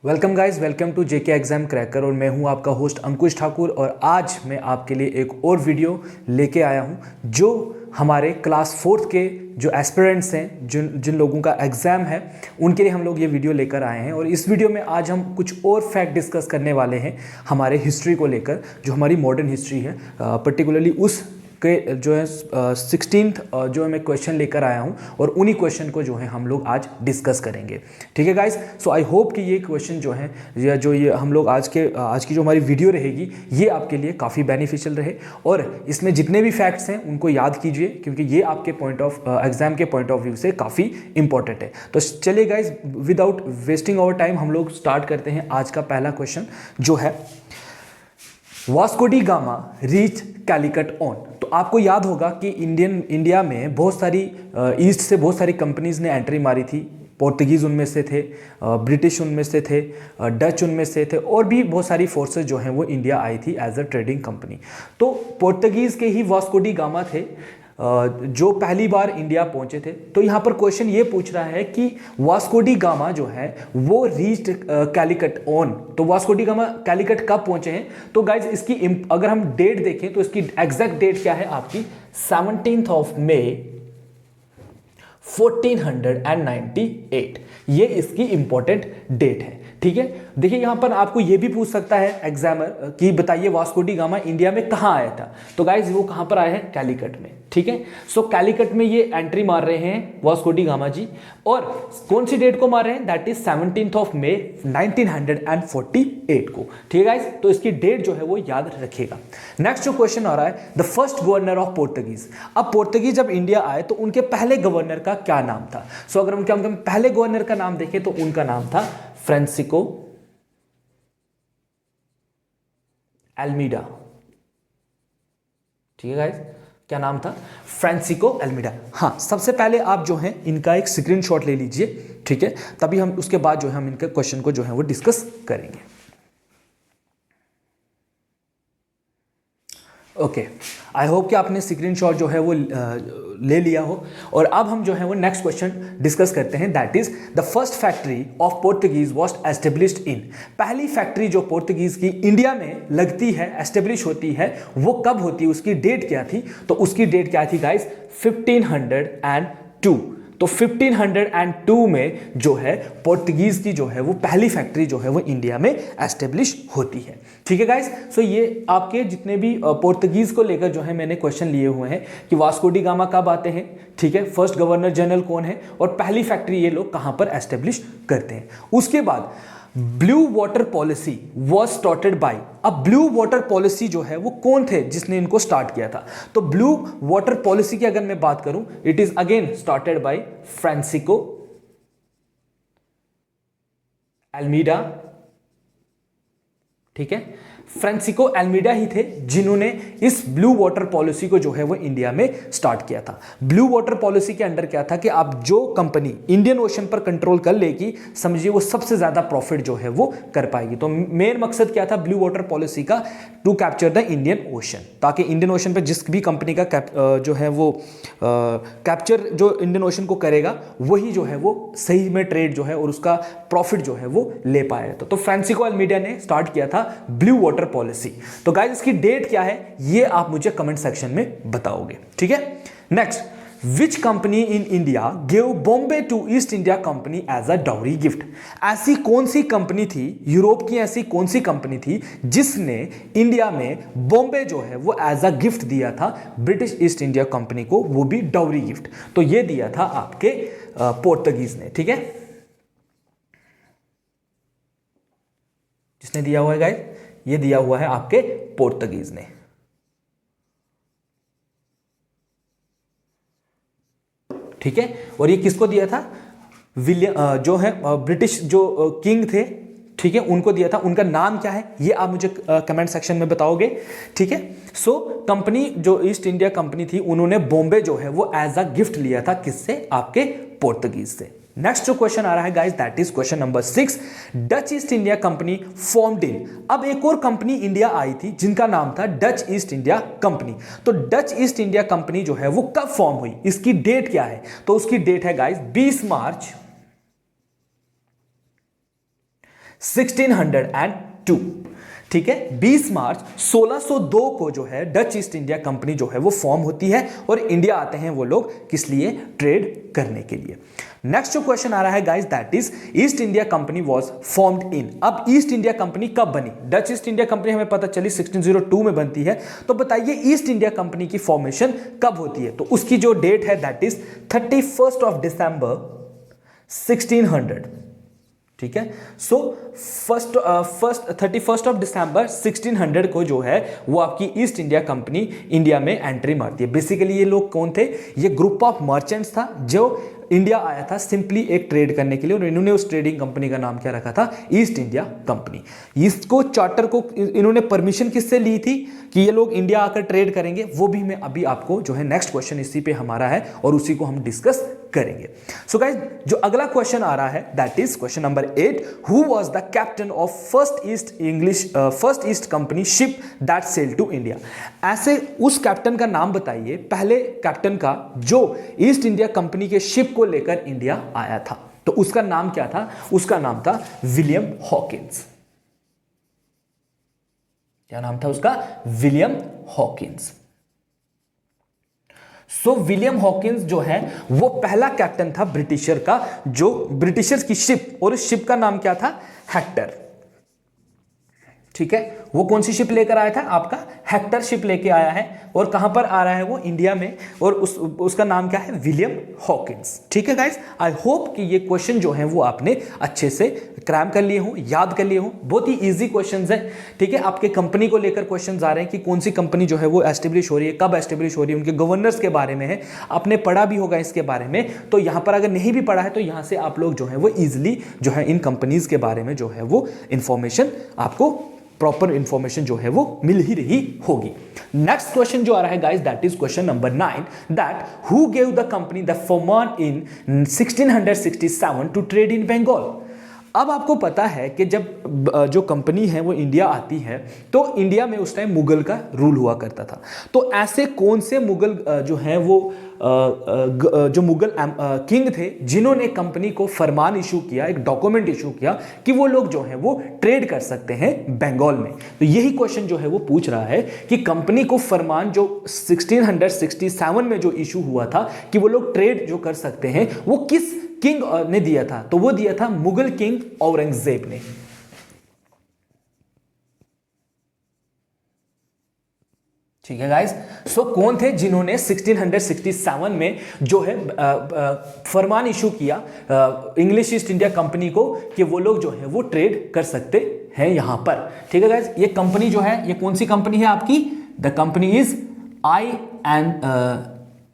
Welcome guys, welcome to JK exam cracker. और मैं हूं आपका होस्ट अंकुश ठाकुर। और आज मैं आपके लिए एक और वीडियो लेके आया हूं जो हमारे क्लास 4th के जो एस्पिरेंट्स हैं, जिन जिन लोगों का एग्ज़ाम है, उनके लिए हम लोग ये वीडियो लेकर आए हैं। और इस वीडियो में आज हम कुछ और फैक्ट डिस्कस करने वाले हैं हमारे हिस्ट्री को लेकर, जो हमारी मॉडर्न हिस्ट्री है, पर्टिकुलरली उस के जो है 16th जो है मैं क्वेश्चन लेकर आया हूं। और उन्हीं क्वेश्चन को जो है हम लोग आज डिस्कस करेंगे। ठीक है गाइस, सो आई होप कि ये क्वेश्चन जो है या जो ये हम लोग आज की जो हमारी वीडियो रहेगी ये आपके लिए काफ़ी बेनिफिशियल रहे। और इसमें जितने भी फैक्ट्स हैं उनको याद कीजिए, क्योंकि ये आपके एग्जाम के पॉइंट ऑफ व्यू से काफ़ी इंपॉर्टेंट है। तो चलिए guys, without wasting our time हम लोग स्टार्ट करते हैं आज का पहला क्वेश्चन, जो है Vasco D gamma reach Calicut on. तो आपको याद होगा कि इंडिया में बहुत सारी ईस्ट से बहुत सारी कंपनीज ने एंट्री मारी थी। पोर्तुगीज़ उनमें से थे, ब्रिटिश उनमें से थे, डच उनमें से थे, और भी बहुत सारी फोर्सेस जो हैं वो इंडिया आई थी एज अ ट्रेडिंग कंपनी। तो पोर्तुगीज़ के ही वास्को डी गामा थे जो पहली बार इंडिया पहुंचे थे। तो यहाँ पर क्वेश्चन ये पूछ रहा है कि वास्को डी गामा जो है वो रीच्ड कैलिकट ऑन। तो वास्को डी गामा कैलिकट कब पहुंचे हैं? तो गाइज इसकी अगर हम डेट देखें तो इसकी एग्जैक्ट डेट क्या है आपकी? 17th of May 1498। ये इसकी इंपॉर्टेंट डेट है। ठीक है, देखिए यहां पर आपको यह भी पूछ सकता है एग्जामर कि बताइए वास्को डी गामा इंडिया में कहां आया था। तो गाइज वो कहां पर आए हैं? कैलिकट में। ठीक है, सो कैलिकट में ये एंट्री मार रहे हैं वास्को डी गामा जी। और कौन सी डेट को मार रहे हैं? That is 17th of May 1948 को। ठीक है गाइज, तो इसकी डेट जो है वो याद रखिएगा। नेक्स्ट जो क्वेश्चन आ रहा है, the first governor of Portuguese. अब पोर्तुगीज जब इंडिया आए तो उनके पहले गवर्नर का क्या नाम था? सो अगर उनके हम पहले गवर्नर का नाम देखें तो उनका नाम था फ्रांसिस्को एल्मीडा। ठीक है गाइस, क्या नाम था? फ्रांसिस्को एल्मीडा। हाँ, सबसे पहले आप जो है इनका एक स्क्रीनशॉट ले लीजिए। ठीक है, तभी हम उसके बाद जो है हम इनके क्वेश्चन को जो है वो डिस्कस करेंगे। ओके, आई होप कि आपने स्क्रीनशॉट जो है वो ले लिया हो। और अब हम जो है वो नेक्स्ट क्वेश्चन डिस्कस करते हैं, that is the first factory of Portuguese was established in. पहली फैक्ट्री जो पोर्तुगीज की इंडिया में लगती है, एस्टेब्लिश होती है, वो कब होती है? उसकी डेट क्या थी? तो उसकी डेट क्या थी गाइस? 1502। तो 1502 में जो है पोर्तुगीज की जो है वो पहली फैक्ट्री जो है वो इंडिया में एस्टेब्लिश होती है। ठीक है गाइस, सो ये आपके जितने भी पोर्तुगीज को लेकर जो है मैंने क्वेश्चन लिए हुए हैं कि वास्को डी गामा कब आते हैं, ठीक है, फर्स्ट गवर्नर जनरल कौन है, और पहली फैक्ट्री ये लोग कहां पर एस्टेब्लिश करते हैं। उसके बाद blue water policy was started by. अब ब्लू वाटर पॉलिसी जो है वो कौन थे जिसने इनको स्टार्ट किया था? तो ब्लू वाटर पॉलिसी की अगर मैं बात करूं, it is again started by Francisco Almeida. ठीक है, फ्रांसिस्को एल्मीडा ही थे जिन्होंने इस ब्लू वाटर पॉलिसी को जो है वो इंडिया में स्टार्ट किया था। ब्लू वाटर पॉलिसी के अंडर क्या था कि आप जो कंपनी इंडियन ओशन पर कंट्रोल कर लेगी, समझिए वो सबसे ज्यादा प्रॉफिट जो है वो कर पाएगी। तो मेन मकसद क्या था ब्लू वाटर पॉलिसी का? To capture the Indian Ocean, ताकि इंडियन ओशन पर जिस भी कंपनी का जो है वो कैप्चर जो इंडियन ओशन को करेगा, वही जो है वो सही में ट्रेड जो है और उसका प्रॉफिट जो है वो ले पाएगा। तो फ्रांसिस्को एल्मीडा ने स्टार्ट किया था ब्लू वाटर पॉलिसी। तो गाइस इसकी डेट क्या है ये आप मुझे कमेंट सेक्शन में बताओगे। ठीक है, next, which company in India give Bombay to East India Company as a dowry gift. ऐसी कौन सी कंपनी थी, यूरोप की ऐसी कौन सी कंपनी थी जिसने इंडिया में बॉम्बे जो है वो एज अ गिफ्ट दिया था ब्रिटिश ईस्ट इंडिया कंपनी को, वो भी डाउरी गिफ्ट? तो ये दिया था आपके पोर्तुगीज ने। ठीक है, जिसने दिया हुआ है गाइस, ये दिया हुआ है आपके पोर्तुगीज ने। ठीक है, और ये किसको दिया था? विलियम जो है ब्रिटिश जो किंग थे, ठीक है, उनको दिया था। उनका नाम क्या है ये आप मुझे कमेंट सेक्शन में बताओगे। ठीक है, सो कंपनी जो ईस्ट इंडिया कंपनी थी उन्होंने बॉम्बे जो है वो एज अ गिफ्ट लिया था, किससे? आपके पोर्तुगीज से। नेक्स्ट जो क्वेश्चन आ रहा है guys, that is question number 6, Dutch east India company formed in. अब एक और कंपनी इंडिया आई थी जिनका नाम था डच ईस्ट इंडिया कंपनी। तो डच ईस्ट इंडिया कंपनी जो है वो कब फॉर्म हुई, इसकी डेट क्या है? तो उसकी डेट है गाइस 20 मार्च 1602। ठीक है, 20 मार्च 1602 को जो है डच ईस्ट इंडिया कंपनी जो है वो फॉर्म होती है और इंडिया आते हैं वो लोग किस लिए, ट्रेड करने के लिए। नेक्स्ट जो क्वेश्चन आ रहा है guys, that is east India company was formed in. अब ईस्ट इंडिया कंपनी कब बनी? डच ईस्ट इंडिया कंपनी हमें पता चली 1602 में बनती है, तो बताइए ईस्ट इंडिया कंपनी की फॉर्मेशन कब होती है? तो उसकी जो डेट है दैट इज 31 ऑफ दिसंबर 1600। ठीक है, सो 31 ऑफ दिसंबर 1600 को जो है वो आपकी ईस्ट इंडिया कंपनी इंडिया में एंट्री मारती है। बेसिकली ये लोग कौन थे? ये ग्रुप ऑफ मर्चेंट्स था जो इंडिया आया था सिंपली एक ट्रेड करने के लिए, और इन्होंने उस ट्रेडिंग कंपनी का नाम क्या रखा था? East India company. इसको चार्टर को इन्होंने परमिशन किससे ली थी कि ये लोग इंडिया आकर ट्रेड करेंगे? वो भी मैं अभी आपको जो है नेक्स्ट क्वेश्चन इसी पे हमारा है और उसी को हम डिस्कस करेंगे। सो गाइस, जो अगला क्वेश्चन आ रहा है that is question number 8, who was the captain of first East company ship that sail to India? ऐसे उस कैप्टन का नाम बताइए, पहले कैप्टन का जो ईस्ट इंडिया कंपनी के शिप को लेकर इंडिया आया था। तो उसका नाम क्या था? उसका नाम था विलियम हॉकिंस। क्या नाम था उसका? William Hawkins. So William Hawkins जो है वो पहला कैप्टन था ब्रिटिशर का, जो ब्रिटिशर्स की शिप, और उस शिप का नाम क्या था? हेक्टर। ठीक है, वो कौन सी शिप लेकर आया था? आपका हेक्टर शिप लेके आया है, और कहां पर आ रहा है वो? इंडिया में, और उसका नाम क्या है? William Hawkins. ठीक है गाइस, आई होप कि ये क्वेश्चन जो है वो आपने अच्छे से क्रैम कर लिए हो, याद कर लिए हो। बहुत ही इजी क्वेश्चंस हैं। ठीक है, आपके कंपनी को लेकर क्वेश्चंस आ रहे हैं कि कौन सी कंपनी जो है वो एस्टेब्लिश हो रही है, कब एस्टेब्लिश हो रही है, उनके गवर्नर्स के बारे में है, आपने पढ़ा भी होगा इसके बारे में। तो यहां पर अगर नहीं भी पढ़ा है तो यहां से आप लोग जो है वो इजिली जो है इन कंपनीज के बारे में जो है वो इंफॉर्मेशन, आपको प्रॉपर इंफॉर्मेशन जो है वो मिल ही रही होगी। नेक्स्ट क्वेश्चन जो आ रहा है guys that is question number 9, that who gave the company the फरमान in 1667 to trade in Bengal? अब आपको पता है कि जब जो कंपनी है वो इंडिया आती है तो इंडिया में उस टाइम मुगल का रूल हुआ करता था। तो ऐसे कौन से मुगल जो हैं वो जो मुगल किंग थे जिन्होंने कंपनी को फरमान इशू किया, एक डॉक्यूमेंट इशू किया कि वो लोग जो हैं वो ट्रेड कर सकते हैं बंगाल में? तो यही क्वेश्चन जो है वो पूछ रहा है कि कंपनी को फरमान जो 1667 में जो इशू हुआ था कि वो लोग ट्रेड जो कर सकते हैं, वो किस किंग ने दिया था? तो वो दिया था मुगल किंग औरंगजेब ने। ठीक है गाइस, सो कौन थे जिन्होंने 1667 में जो है फरमान इशू किया इंग्लिश ईस्ट इंडिया कंपनी को कि वो लोग जो है वो ट्रेड कर सकते हैं यहां पर? ठीक है गाइस, ये कंपनी जो है ये कौन सी कंपनी है आपकी? The company is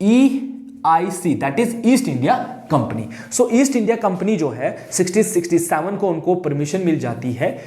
EIC, that is east India company. So east India company जो है 1667 को उनको परमिशन मिल जाती है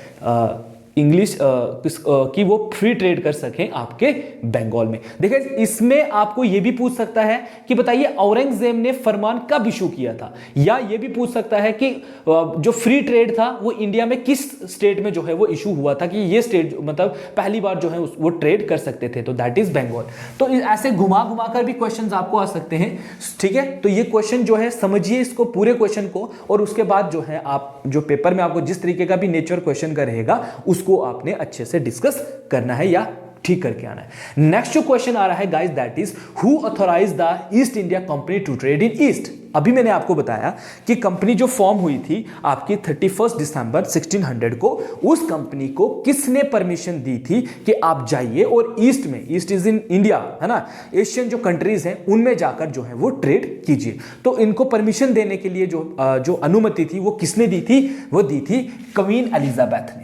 इंग्लिश कि वो फ्री ट्रेड कर सकें आपके बंगाल में। देखिए, इसमें आपको ये भी पूछ सकता है कि बताइए औरंगजेब ने फरमान कब इशू किया था, या ये भी पूछ सकता है कि जो फ्री ट्रेड था वो इंडिया में किस स्टेट में जो है वो इशू हुआ था कि ये स्टेट मतलब पहली बार जो है वो ट्रेड कर सकते थे, तो दैट इज बंगाल। तो ऐसे घुमा घुमा कर भी क्वेश्चंस आपको आ सकते हैं। ठीक है, तो ये क्वेश्चन जो है समझिए इसको पूरे क्वेश्चन को, और उसके बाद जो है आप जो पेपर में आपको जिस तरीके का भी नेचर क्वेश्चन का रहेगा उसको आपने अच्छे से डिस्कस करना है या ठीक करके आना है। नेक्स्ट जो क्वेश्चन आ रहा है guys that is who authorise the East India Company to trade in east? अभी मैंने आपको बताया कि कंपनी जो फॉर्म हुई थी आपकी 31 दिसंबर 1600 को, उस कंपनी को किसने परमिशन दी थी कि आप जाइए और ईस्ट में, ईस्ट इज इन इंडिया है ना, एशियन जो कंट्रीज हैं उनमें जाकर जो है वो ट्रेड कीजिए। तो इनको परमिशन देने के लिए जो अनुमति थी वो किसने दी थी? वो दी थी क्वीन एलिजाबेथ ने।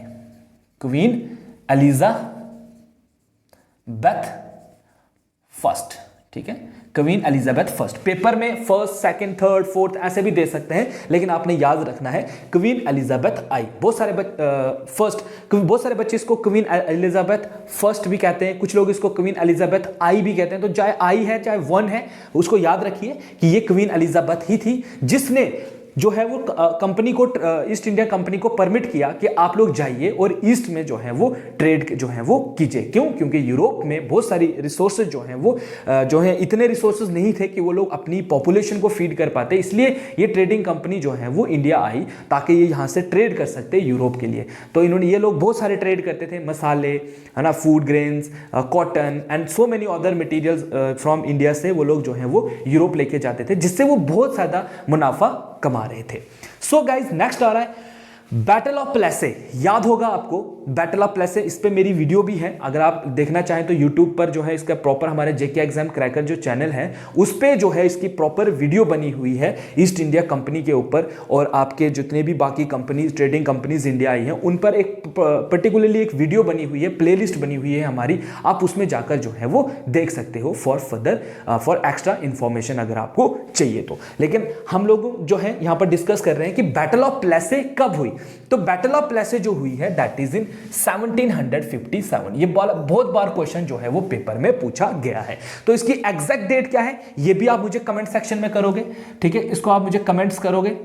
Queen Elizabeth first. ठीक है, क्वीन एलिजाबेथ फर्स्ट। पेपर में फर्स्ट, सेकंड, थर्ड, फोर्थ ऐसे भी दे सकते हैं, लेकिन आपने याद रखना है क्वीन एलिजाबेथ आई। बहुत सारे बच्चे इसको क्वीन एलिजाबेथ फर्स्ट भी कहते हैं, कुछ लोग इसको क्वीन एलिजाबेथ आई भी कहते हैं। तो चाहे आई है चाहे वन है, उसको याद रखिए कि ये क्वीन एलिजाबेथ ही थी जिसने जो है वो कंपनी को, ईस्ट इंडिया कंपनी को परमिट किया कि आप लोग जाइए और ईस्ट में जो है वो ट्रेड जो है वो कीजिए। क्यों? क्योंकि यूरोप में बहुत सारी रिसोर्सेज जो हैं वो जो है इतने रिसोर्सेज नहीं थे कि वो लोग अपनी पॉपुलेशन को फीड कर पाते, इसलिए ये ट्रेडिंग कंपनी जो है वो इंडिया आई ताकि ये यहाँ से ट्रेड कर सकते यूरोप के लिए। तो इन्होंने, ये लोग बहुत सारे ट्रेड करते थे, मसाले, है ना, food grains, cotton and so many other materials from India से वो लोग जो है वो यूरोप लेके जाते थे, जिससे वो बहुत ज़्यादा मुनाफा कमा रहे थे। सो गाइज नेक्स्ट आ रहा है बैटल ऑफ प्लेसे। याद होगा आपको बैटल ऑफ प्लेसे, इस पे मेरी वीडियो भी है, अगर आप देखना चाहें तो यूट्यूब पर जो है इसका प्रॉपर हमारे जेके एग्जाम क्रैकर जो चैनल है उस पे जो है इसकी प्रॉपर वीडियो बनी हुई है ईस्ट इंडिया कंपनी के ऊपर, और आपके जितने भी बाकी companies, trading companies India I हैं उन पर एक पर्टिकुलरली एक वीडियो बनी हुई है, प्लेलिस्ट बनी हुई है हमारी, आप उसमें जाकर जो है वो देख सकते हो for further, for extra information अगर आपको चाहिए तो। लेकिन हम लोग जो है यहाँ पर डिस्कस कर रहे हैं कि बैटल ऑफ प्लेसे कब हुई। तो बैटल ऑफ प्लेसे जो हुई है दैट इज इन 1757। ये बहुत बार क्वेश्चन जो है वो पेपर में पूछा गया है। तो इसकी एग्जैक्ट डेट क्या है ये भी आप मुझे कमेंट सेक्शन में करोगे, ठीक है, इसको आप मुझे कमेंट्स करोगे,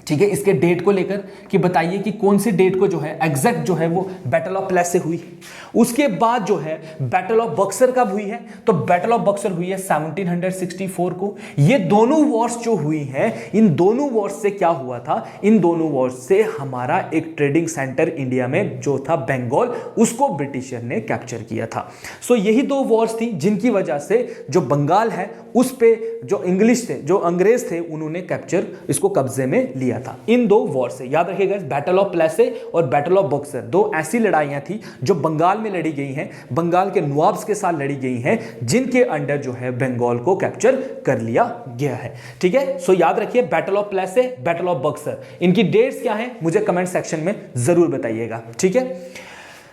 ठीक है, इसके डेट को लेकर कि बताइए कि कौन सी डेट को जो है एग्जैक्ट जो है वो बैटल ऑफ प्लेसे हुई। उसके बाद जो है बैटल ऑफ बक्सर कब हुई है, तो बैटल ऑफ बक्सर हुई है 1764 को। ये दोनों वॉर्स जो हुई हैं, इन दोनों वॉर्स से क्या हुआ था, इन दोनों वॉर्स से हमारा एक ट्रेडिंग सेंटर इंडिया में जो था बंगाल, उसको ब्रिटिशर ने कैप्चर किया था। सो यही दो वॉर्स थी जिनकी वजह से जो बंगाल है उस पे जो इंग्लिश थे, जो अंग्रेज थे, उन्होंने कैप्चर, इसको कब्जे में लिया था इन दो वॉर से। याद रखिएगा, बैटल ऑफ प्लेसे और बैटल ऑफ बक्सर दो ऐसी लड़ाइयां थी जो बंगाल में लड़ी गई हैं, बंगाल के नवाब्स के साथ लड़ी गई हैं, जिनके अंडर जो है बंगाल को कैप्चर कर लिया गया है। ठीक है, सो याद रखिए battle of Plassey, battle of Buxar, इनकी डेट्स क्या है मुझे कमेंट सेक्शन में जरूर बताइएगा। ठीक है,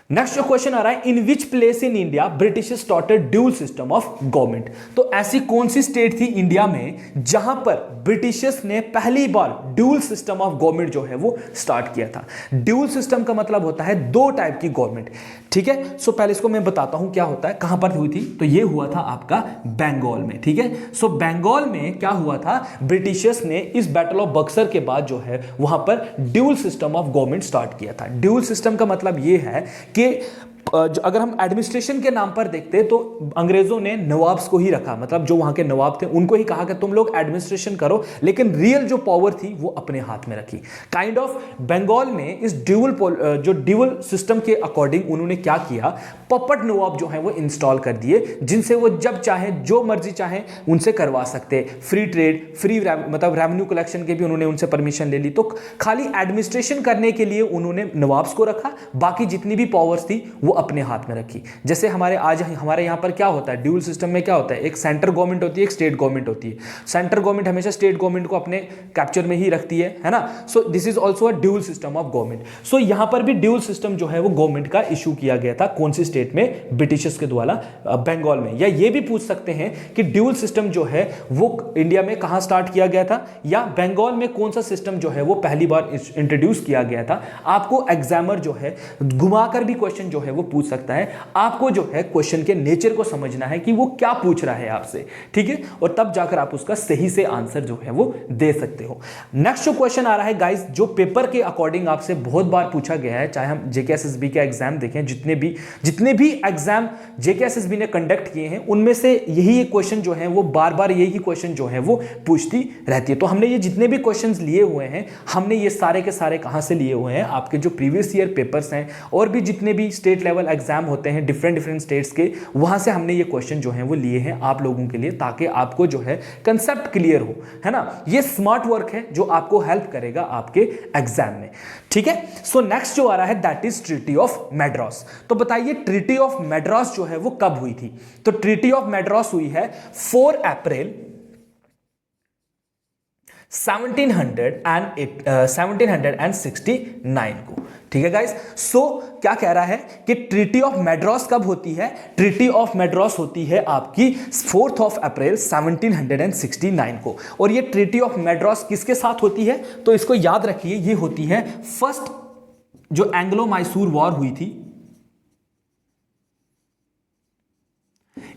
नेक्स्ट जो क्वेश्चन आ रहा है, in which place in India British started dual system of government. तो ऐसी कौन सी स्टेट थी इंडिया में जहां पर ब्रिटिशर्स ने पहली बार ड्यूल सिस्टम ऑफ गवर्नमेंट जो है वो स्टार्ट किया था। ड्यूल सिस्टम का मतलब होता है दो टाइप की गवर्नमेंट। ठीक है, सो पहले इसको मैं बताता हूं क्या होता है, कहां पर हुई थी, तो ये हुआ था आपका बंगाल में। ठीक है, सो बंगाल में क्या हुआ था, ब्रिटिशर्स ने इस बैटल ऑफ बक्सर के बाद जो है वहां पर dual system of government start किया था। ड्यूल सिस्टम का मतलब ये है कि अगर हम एडमिनिस्ट्रेशन के नाम पर देखते तो अंग्रेजों ने नवाब्स को ही रखा, मतलब जो वहां के नवाब थे उनको ही कहा कि तुम लोग एडमिनिस्ट्रेशन करो, लेकिन रियल जो पावर थी वो अपने हाथ में रखी। काइंड ऑफ बंगाल में इस ड्यूअल सिस्टम के अकॉर्डिंग उन्होंने क्या किया, पपट नवाब जो है वो इंस्टॉल कर दिए, जिनसे वो जब चाहे जो मर्जी चाहे उनसे करवा सकते, फ्री ट्रेड, फ्री मतलब रेवेन्यू कलेक्शन के भी उन्होंने उनसे परमिशन ले ली। तो खाली एडमिनिस्ट्रेशन करने के लिए उन्होंने नवाब्स को रखा, बाकी जितनी भी पावर्स थी वो अपने हाथ में रखी। जैसे हमारे यहां पर क्या होता है, ड्यूल सिस्टम में क्या होता है, एक सेंटर गवर्नमेंट होती है, एक स्टेट गवर्नमेंट होती है। सेंटर गवर्नमेंट हमेशा स्टेट गवर्नमेंट को अपने कैप्चर में ही रखती है ना। So this is also a dual system of government. So यहां पर भी ड्यूल सिस्टम जो है वो गवर्नमेंट का इशू किया गया था, कौन सी स्टेट में, ब्रिटिशर्स के द्वारा बंगाल में। या ये भी पूछ सकते हैं कि ड्यूल सिस्टम जो है वो इंडिया में कहां स्टार्ट किया गया था, या बंगाल में कौन सा सिस्टम जो है वो पहली बार इंट्रोड्यूस किया गया था। आपको एग्जामर जो है घुमाकर भी क्वेश्चन जो है वो पूछ सकता है। आपको जो है क्वेश्चन के नेचर को समझना है कि वो क्या पूछ रहा है आपसे, ठीक है, और तब जाकर आप उसका सही से आंसर जो है वो दे सकते हो। नेक्स्ट जो क्वेश्चन आ रहा है गाइस, जो पेपर के अकॉर्डिंग आपसे बहुत बार पूछा गया है, चाहे हम जेकेएसएसबी के एग्जाम देखें, जितने भी एग्जाम जेकेएसएसबी ने कंडक्ट किए हैं उनमें से यही एक क्वेश्चन जो है वो बार बार यही क्वेश्चन जो है वो पूछती रहती है। तो हमने ये जितने भी क्वेश्चन लिए हुए हैं, हमने ये सारे के सारे कहां से लिए हुए हैं, आपके जो प्रीवियस ईयर पेपर्स हैं और भी जितने भी स्टेट लेवल एग्जाम होते हैं डिफरेंट स्टेट्स के, वहां से हमने ये क्वेश्चन जो है वो लिए हैं आप लोगों के लिए, ताकि आपको जो है कंसेप्ट क्लियर हो, है ना। ये स्मार्ट वर्क है जो आपको हेल्प करेगा आपके एग्जाम में। ठीक है, सो नेक्स्ट जो आ रहा है that is treaty of Madras. तो बताइए ट्रीटी ऑफ मैड्रास जो है वो कब हुई थी। तो ट्रीटी ऑफ मैड्रास हुई है 4 अप्रैल 1769 को। ठीक है गाइस, सो क्या कह रहा है कि ट्रीटी ऑफ मैड्रास कब होती है, ट्रीटी ऑफ मैड्रास होती है आपकी 4 अप्रैल 1769 को। और ये ट्रीटी ऑफ मैड्रास किसके साथ होती है, तो इसको याद रखिए, ये होती है फर्स्ट जो एंग्लो मैसूर वॉर हुई थी,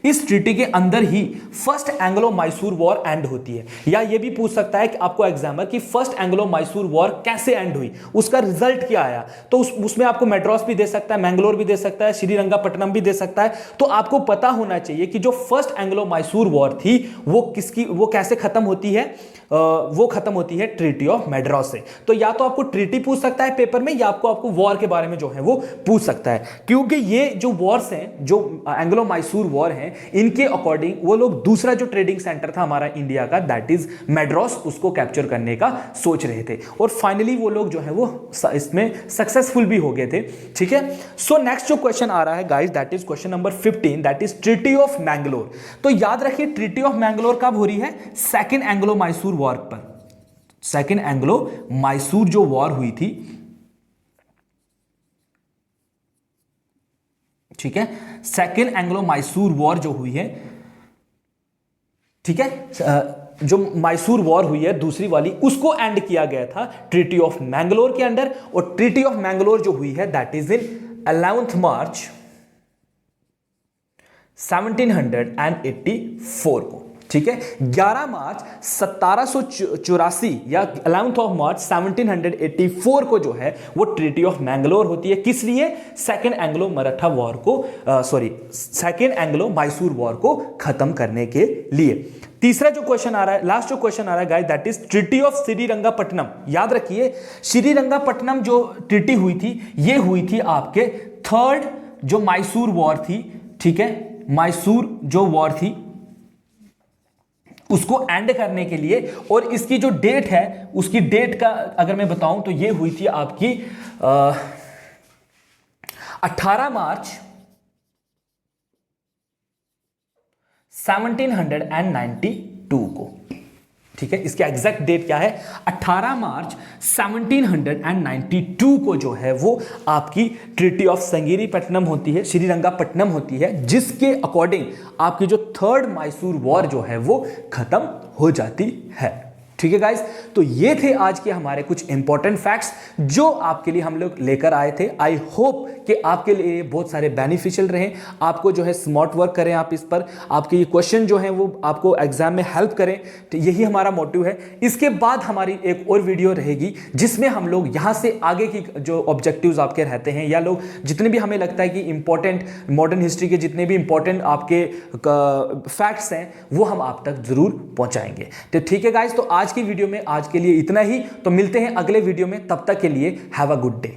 इस ट्रीटी के अंदर ही first Anglo Mysore war end होती है। या ये भी पूछ सकता है कि आपको एग्जामर कि फर्स्ट एंग्लो मैसूर वॉर कैसे एंड हुई, उसका रिजल्ट क्या आया। तो उसमें आपको मैड्रास भी दे सकता है, मैंगलोर भी दे सकता है, श्रीरंगापट्टनम भी दे सकता है। तो आपको पता होना चाहिए कि जो फर्स्ट एंग्लो मैसूर वॉर थी वो कैसे खत्म होती है। वो खत्म होती है ट्रीटी ऑफ मैड्रास से। तो या तो आपको ट्रीटी पूछ सकता है पेपर में, या आपको वॉर के बारे में जो है वो पूछ सकता है, क्योंकि ये जो वॉर्स हैं, जो एंग्लो मैसूर वॉर हैं, इनके अकॉर्डिंग वो लोग दूसरा जो ट्रेडिंग सेंटर था हमारा इंडिया का, दैट इज मैड्रास, उसको कैप्चर करने का सोच रहे थे। और फाइनली वो लोग जो है वो इसमें सक्सेसफुल भी हो गए थे। ठीक है, सो नेक्स्ट जो क्वेश्चन आ रहा है guys, that is question number 15, that is treaty of Mangalore. तो याद रखिए ट्रीटी ऑफ मैंगलोर कब हो रही है? सेकेंड एंग्लो मैसूर वॉर पर। सेकेंड एंग्लो मैसूर जो वॉर हुई थी, ठीक है, सेकेंड एंग्लो मैसूर वॉर जो हुई है, ठीक है, जो मैसूर वॉर हुई है दूसरी वाली, उसको एंड किया गया था ट्रीटी ऑफ मैंगलोर के अंडर। और ट्रीटी ऑफ मैंगलोर जो हुई है दैट इज इन 11 मार्च 1784 को। ठीक है, 11 मार्च 1784 या 11 ऑफ मार्च 1784 को जो है वो ट्रीटी ऑफ मैंगलोर होती है। किस लिए? सेकेंड एंग्लो मराठा वॉर को, सेकेंड एंग्लो मैसूर वॉर को खत्म करने के लिए। तीसरा जो क्वेश्चन आ रहा है, लास्ट जो क्वेश्चन आ रहा है guys, that is treaty of Srirangapatnam. याद रखिए श्रीरंगापट्टनम जो ट्रीटी हुई थी, ये हुई थी आपके थर्ड जो मैसूर वॉर थी। ठीक है, मैसूर जो वॉर थी उसको एंड करने के लिए। और इसकी जो डेट है, उसकी डेट का अगर मैं बताऊं तो ये हुई थी आपकी 18 मार्च 1792 को। ठीक है, इसका एग्जैक्ट डेट क्या है? 18 मार्च 1792 को जो है वो आपकी ट्रीटी ऑफ संगीरीपट्टनम होती है, श्रीरंगापट्टनम होती है, जिसके अकॉर्डिंग आपकी जो थर्ड मैसूर वॉर जो है वो खत्म हो जाती है। ठीक है गाइस, तो ये थे आज के हमारे कुछ इंपॉर्टेंट फैक्ट्स जो आपके लिए हम लोग लेकर आए थे। आई होप कि आपके लिए बहुत सारे बेनिफिशियल रहे, आपको जो है स्मार्ट वर्क करें आप इस पर, आपके ये क्वेश्चन जो हैं वो आपको एग्जाम में हेल्प करें। तो यही हमारा मोटिव है। इसके बाद हमारी एक और वीडियो रहेगी जिसमें हम लोग यहाँ से आगे की जो ऑब्जेक्टिव्स आपके रहते हैं, या लोग जितने भी हमें लगता है कि इंपॉर्टेंट मॉडर्न हिस्ट्री के जितने भी इंपॉर्टेंट आपके फैक्ट्स हैं वो हम आप तक जरूर पहुंचाएंगे। तो ठीक है गाइस, तो आज की वीडियो में आज के लिए इतना ही। तो मिलते हैं अगले वीडियो में, तब तक के लिए हैव अ गुड डे।